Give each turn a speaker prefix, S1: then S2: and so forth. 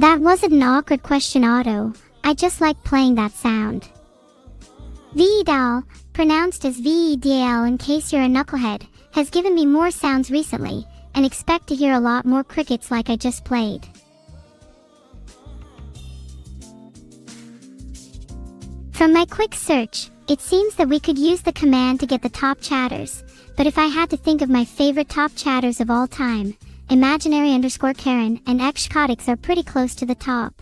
S1: That wasn't an awkward question, Otto. I just like playing that sound. Vedal, pronounced as Vedal in case you're a knucklehead, has given me more sounds recently, and expect to hear a lot more crickets like I just played. From my quick search, it seems that we could use the command to get the top chatters, but if I had to think of my favorite top chatters of all time, imaginary_Karen and Xcotics are pretty close to the top.